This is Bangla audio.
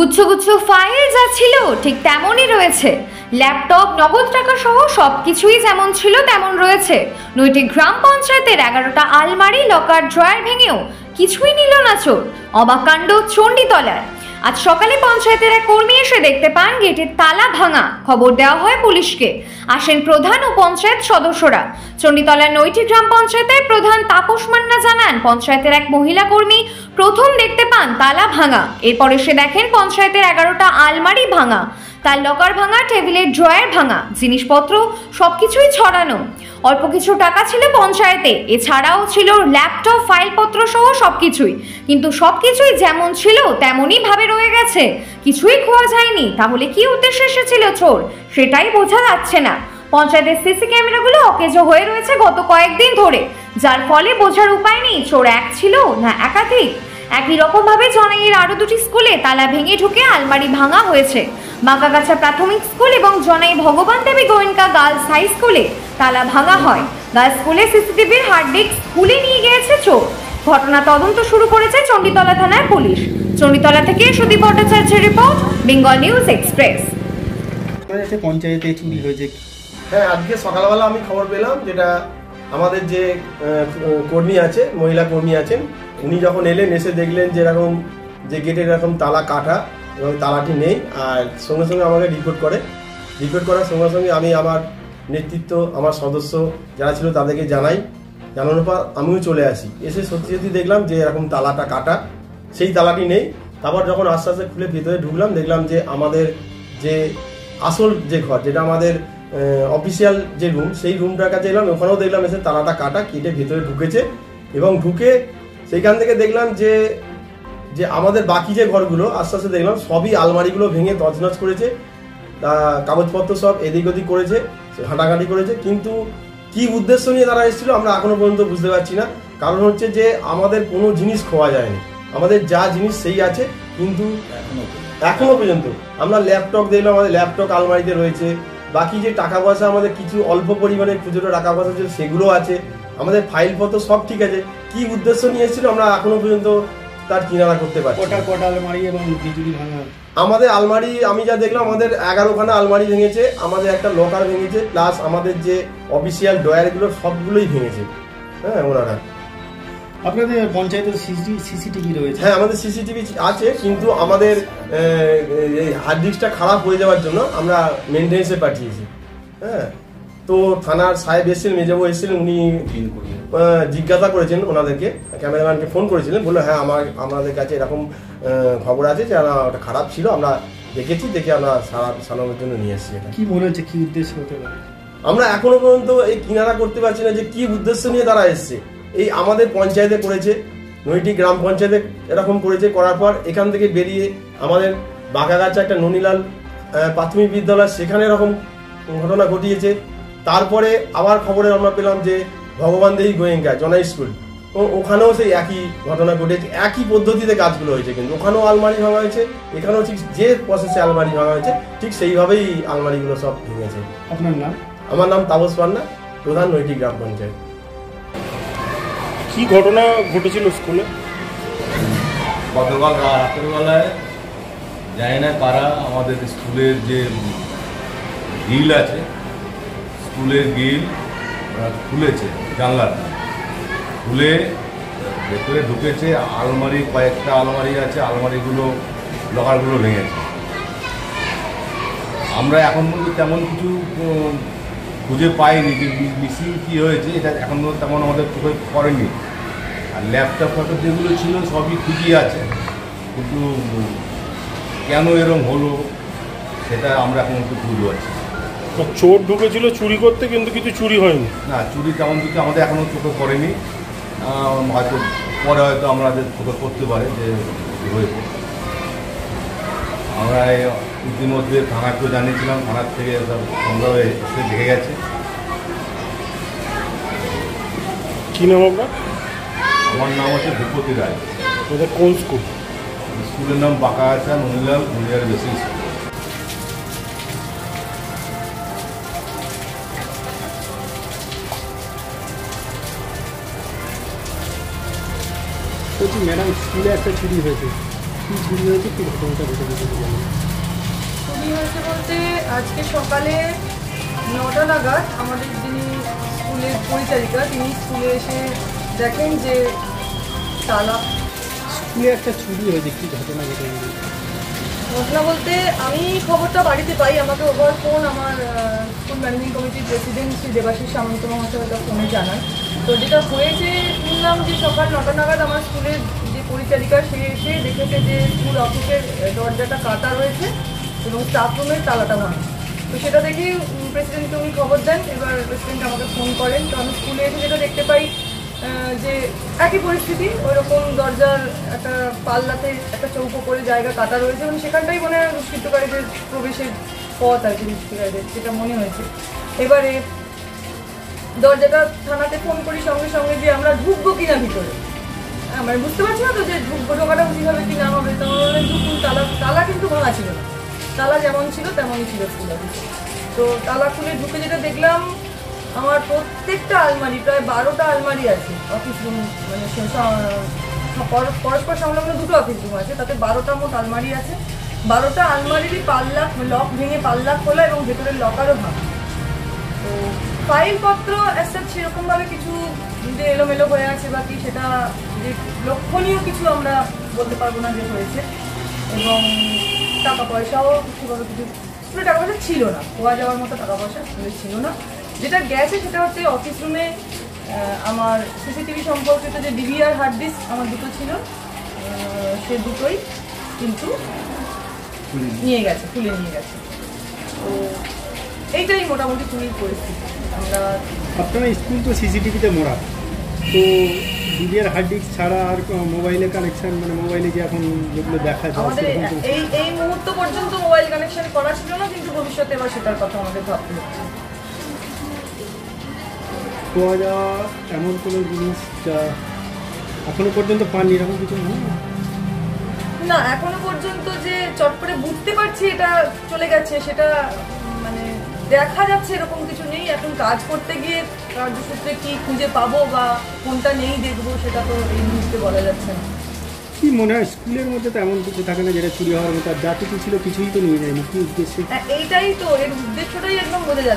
গুচ্ছ গুচ্ছ ফাইল যা ছিল ঠিক তেমনই রয়েছে। ল্যাপটপ, নগদ টাকা সহ সবকিছুই যেমন ছিল তেমন রয়েছে। নয়টি গ্রাম পঞ্চায়েতের 11টা আলমারি, লকার, ড্রয়ার ভেঙেও কিছুই নিল না চোর। অবাক কাণ্ড চণ্ডীতলায়। আজ সকালে পঞ্চায়েতের এক কর্মী এসে দেখতে পান গেটের তালা ভাঙা। খবর দেওয়া হয় পুলিশকে। আসেন প্রধান ও পঞ্চায়েত সদস্যরা। চণ্ডীতলার নয়টি গ্রাম পঞ্চায়েতের প্রধান তাপস মান্না জানান, পঞ্চায়েতের এক মহিলা কর্মী প্রথম দেখতে পান তালা ভাঙা। এরপর এসে দেখেন পঞ্চায়েতের 11টা আলমারি ভাঙা, তার লকার ভাঙা, টেবিলের ড্রয়ার ভাঙা, জিনিসপত্র সবকিছুই ছড়ানো। অল্প কিছু টাকা ছিল পঞ্চায়েতে, এছাড়াও ছিল ল্যাপটপ, ফাইলপত্র সহ সবকিছুই। কিন্তু সবকিছুই যেমন ছিল তেমনই ভাবে রয়ে গেছে, কিছুই খোয়া যায়নি। তাহলে কি উদ্দেশ্যে এসেছিল চোর সেটাই বোঝা যাচ্ছে না। পঞ্চায়েতের সিসি ক্যামেরাগুলো অকেজো হয়ে রয়েছে গত কয়েকদিন ধরে, যার ফলে বোঝার উপায় নেই চোর এক ছিল না একাধিক। একই রকম ভাবে জনাইয়ের আরো দুটি স্কুলে তালা ভেঙে ঢুকে আলমারি ভাঙা হয়েছে। বাঁকাগাছা প্রাথমিক স্কুল এবং জনাই ভগবান দেবী গোয়েঙ্কা গার্লস হাই স্কুলে তালা ভাঙা হয়। গার্লস স্কুলে সিসিটিভির হার্ড ডিস্ক স্কুলে নিয়ে গিয়েছে চোর। ঘটনা তদন্ত শুরু করেছে চণ্ডীতলা থানার পুলিশ। চণ্ডীতলা থেকে সুদীপ ভট্টাচার্যের রিপোর্ট, বেঙ্গল নিউজ এক্সপ্রেস। পঞ্চায়েতে চুরি হয়েছে। হ্যাঁ, আজকে সকালবেলা আমি খবর পেলাম, যেটা আমাদের যে কর্মী আছে, মহিলা কর্মী আছেন, উনি যখন এলেন, এসে দেখলেন যে এরকম যে গেটের এরকম তালা কাটা এবং তালাটি নেই। আর সঙ্গে সঙ্গে আমাকে রিপোর্ট করার সঙ্গে সঙ্গে আমি আমার নেতৃত্ব, আমার সদস্য যারা ছিল তাদেরকে জানানোর পর আমিও চলে আসি। এসে সত্যি দেখলাম যে এরকম তালাটা কাটা, সেই তালাটি নেই। তারপর যখন আস্তে আস্তে খুলে ভিতরে ঢুকলাম, দেখলাম যে আমাদের যে আসল যে ঘর, যেটা আমাদের অফিসিয়াল যে রুম, সেই রুমটার কাছে এলাম, ওখানেও দেখলাম এসে তালাটা কাটা, কেটে ভিতরে ঢুকেছে। এবং ঢুকে সেইখান থেকে দেখলাম যে আমাদের বাকি যে ঘরগুলো আস্তে আস্তে দেখলাম সবই আলমারিগুলো ভেঙে তছনছ করেছে। কাগজপত্র সব এদিক ওদিক করেছে, ঘাঁটাঘাঁটি করেছে। কিন্তু কি উদ্দেশ্য নিয়ে তারা এসেছিল আমরা এখনো পর্যন্ত বুঝতে পারছি না। কারণ হচ্ছে যে আমাদের কোনো জিনিস খোয়া যায়নি, আমাদের যা জিনিস সেই আছে। কিন্তু এখনো পর্যন্ত আমরা ল্যাপটপ দেখলাম, আমাদের ল্যাপটপ আলমারিতে রয়েছে। বাকি যে টাকা পয়সা, আমাদের কিছু অল্প পরিমাণে খুচরো টাকা পয়সা ছিল সেগুলো আছে। আমাদের ফাইলপত্র সব ঠিক আছে। কি উদ্দেশ্য নিয়ে এসেছিল আমরা এখনো পর্যন্ত তার কিনারা করতে পারছি। কটা আলমারি এবং বিজুলি ভাঙা? আমাদের আলমারি আমি যা দেখলাম, আমাদের 11খানা আলমারি ভেঙেছে, আমাদের একটা লকার ভেঙেছে, প্লাস আমাদের যে অফিসিয়াল ড্রয়ারগুলো সবগুলোই ভেঙেছে। হ্যাঁ, ওনারা। আপনাদের পঞ্চায়েতের সিসিটিভি রয়েছে? হ্যাঁ, আমাদের সিসিটিভি আছে, কিন্তু আমাদের এই হার্ড ডিস্কটা খারাপ হয়ে যাওয়ার জন্য আমরা মেনটেন্সে পাঠিয়েছি। হ্যাঁ, তো থানার সাহেব এসেছিলেন, মেজবাবু এসেছিলেন, উনি জিজ্ঞাসা করেছেন ওনাদেরকে, ক্যামেরাম্যানকে ফোন করেছিলেন, বললো হ্যাঁ আমাদের কাছে এরকম খবর আছে যে ওটা খারাপ ছিল, আমরা দেখে আমরা সারানোর জন্য নিয়ে এসেছি। কি মনে হচ্ছে কি উদ্দেশ্য হতে পারে? আমরা এখনো পর্যন্ত এই কিনারা করতে পারছি না যে কি উদ্দেশ্য নিয়ে তারা এসছে। এই আমাদের পঞ্চায়েতে করেছে, নয়টি গ্রাম পঞ্চায়েতে এরকম করেছে। করার পর এখান থেকে বেরিয়ে আমাদের বাঁকাগাছা একটা ননিলাল প্রাথমিক বিদ্যালয়, সেখানে এরকম ঘটনা ঘটিয়েছে। তারপরে আবার খবরে আমরা পেলাম যে ভগবান দেবী গোয়েঙ্কা জনাই স্কুল, ওখানেও সেই একই ঘটনা ঘটেছে। একই পদ্ধতিতে কাজগুলো হয়েছে, কিন্তু ওখানেও আলমারি ভাঙা হয়েছে, এখানেও ঠিক যে প্রসেসে আলমারি ভাঙা হয়েছে ঠিক সেইভাবেই আলমারিগুলো সব ভেঙেছে। আপনার নাম? আমার নাম তাপস মান্না, প্রধান নয়টি গ্রাম পঞ্চায়েত। কি ঘটনা ঘটেছিল স্কুলে? গতকাল রাত্রেবেলায় জানি না কারা আমাদের স্কুলের যে গিল আছে, স্কুলের গিল খুলেছে, জানলাটা খুলে ভেতরে ঢুকেছে। আলমারি, কয়েকটা আলমারি আছে, আলমারিগুলো লকারগুলো ভেঙেছে। আমরা এখন পর্যন্ত তেমন কিছু খুঁজে পাইনি যে মিসিং কী হয়েছে, এটা এখন তেমন আমাদের চোখে পড়েনি। আর ল্যাপটপ ফ্যাপটপ যেগুলো ছিল সবই ঠিকই আছে, কিন্তু কেন এরকম হলো সেটা আমরা এখন একটু বুঝতে পারছি। চোর ঢুকেছিল চুরি করতে, কিন্তু কিছু চুরি হয়নি। না, চুরি তেমন কিছু আমাদের এখনও চোখে পড়েনি। হয়তো পরে হয়তো আমাদের চোখে পড়তে পারে যে হয়েছে। আমরা ইতিমধ্যে থানাকেও জানিয়েছিলাম, থানার থেকে সব আমরা এসে দেখে গেছে। কি নাম আপনার? আমার নাম হচ্ছে ভূপতি রায়। ওদের কোন স্কুল? স্কুলের নাম বাঁকাগাছা Nanilal junior basic school. Madam, স্কুলে একটা চুরি হয়েছে, কি চুরি হয়েছে কি ঘটনাটা ঘটে গেছে জানেন? চুরি হয়েছে বলতে আজকে সকালে 9টা নাগাদ আমাদের যিনি স্কুলের পরিচারিকা তিনি স্কুলে এসে দেখেন যে তালা। স্কুলে একটা চুরি হয়েছে কি ঘটনা ঘটে গেছে? ঘটনা বলতে আমি খবরটা বাড়িতে পাই, আমাকে ওভার ফোন আমার স্কুল ম্যানেজিং কমিটির প্রেসিডেন্ট শ্রী দেবাশিস সামন্ত মহাশয় ওটা ফোনে জানান। তো যেটা হয়েছে শুনলাম যে সকাল 9টা নাগাদ আমার স্কুলের যে পরিচারিকা সে এসে দেখেছে যে স্কুল অফিসের দরজাটা কাটা রয়েছে এবং স্টাফ রুমের তালাটা ভাঙা। তো সেটা দেখেই প্রেসিডেন্টকে উনি খবর দেন, এবার প্রেসিডেন্ট আমাকে ফোন করেন। তো আমি স্কুলে এসে যেটা দেখতে পাই যে একই পরিস্থিতি, ওইরকম দরজার একটা পাল্লাতে একটা চৌকো করে জায়গা কাটা রয়েছে এবং সেখানটাই মনে হয় দুষ্কৃতকারীদের প্রবেশের পথ আর কি, দুষ্কৃতকারীদের যেটা মনে হয়েছে। এবারে দরজাটা থানাতে ফোন করি সঙ্গে সঙ্গে যে আমরা ঢুকবো কিনা ভিতরে, মানে বুঝতে পারছি না তো যে ঢুকবো, ঢোকাটা উচিত হবে কি না হবে। তো ঢুকুন, তালা কিন্তু ভাঙা ছিল না, তালা যেমন ছিল তেমনই ছিল স্কুল অফিসে। তো তালা খুলে ঢুকে যেটা দেখলাম আমার প্রত্যেকটা আলমারি, প্রায় 12টা আলমারি আছে অফিস রুম, মানে পরস্পর সংলগ্ন 2টো অফিস রুম আছে, তাতে 12টা মোট আলমারি আছে। 12টা আলমারিরই পাল্লা লক ভেঙে পাল্লা খোলা এবং ভেতরের লকারও ভাঙা। তো ফাইলপত্র অ্যাসেট সেরকমভাবে কিছু যে এলোমেলো হয়ে আছে বা কি সেটা যে লক্ষণীয় কিছু আমরা বলতে পারবো না যে হয়েছে। এবং টাকা পয়সাও সেভাবে কিছু স্কুলে টাকা পয়সা ছিল না, খোয়া যাওয়ার মতো টাকা পয়সা স্কুলে ছিল না। যেটা গেছে সেটা হচ্ছে অফিস রুমে আমার সিসিটিভি সম্পর্কিত যে ডিভিআর হার্ড ডিস্ক আমার 2টো ছিল, সে দুটোই কিন্তু নিয়ে গেছে, খুলে নিয়ে গেছে। তো এইটাই মোটামুটি চুরির পরিস্থিতি। আমরা আপনারা স্কুল তো সিসিটিভিতে মোড়া, তো ডিভিআর হার্ড ডিস্ক ছাড়া আর মোবাইলে কানেকশন, মানে মোবাইলে যে এখন যেগুলো দেখা যায় আমাদের সেরকম তো এই মুহূর্ত পর্যন্ত মোবাইল কানেকশন করা ছিল না, কিন্তু ভবিষ্যতে এবার সেটার কথা আমাদের ভাবতে হচ্ছে। পাওয়া যাওয়া এমন কোনো জিনিস যা এখনো পর্যন্ত পাননি এরকম কিছু মনে হয়? না, এখনো পর্যন্ত যে চট করে বুঝতে পারছি এটা চলে গেছে সেটা মানে দেখা যাচ্ছে এরকম কিছু নেই। এখন কাজ করতে গিয়ে কার্যসূত্রে কি খুঁজে পাবো বা কোনটা নেই দেখবো সেটা তো এই মুহূর্তে বলা যাচ্ছে না। কি মনে হয় স্কুলের মধ্যে তো এমন কিছু থাকে না যেটা চুরি হওয়ার মতো, আর যা কিছু ছিল কিছুই তো নিয়ে যায়নি, কি উদ্দেশ্যে? এইটাই তো, এর উদ্দেশ্যটাই একদম বোঝা যাচ্ছে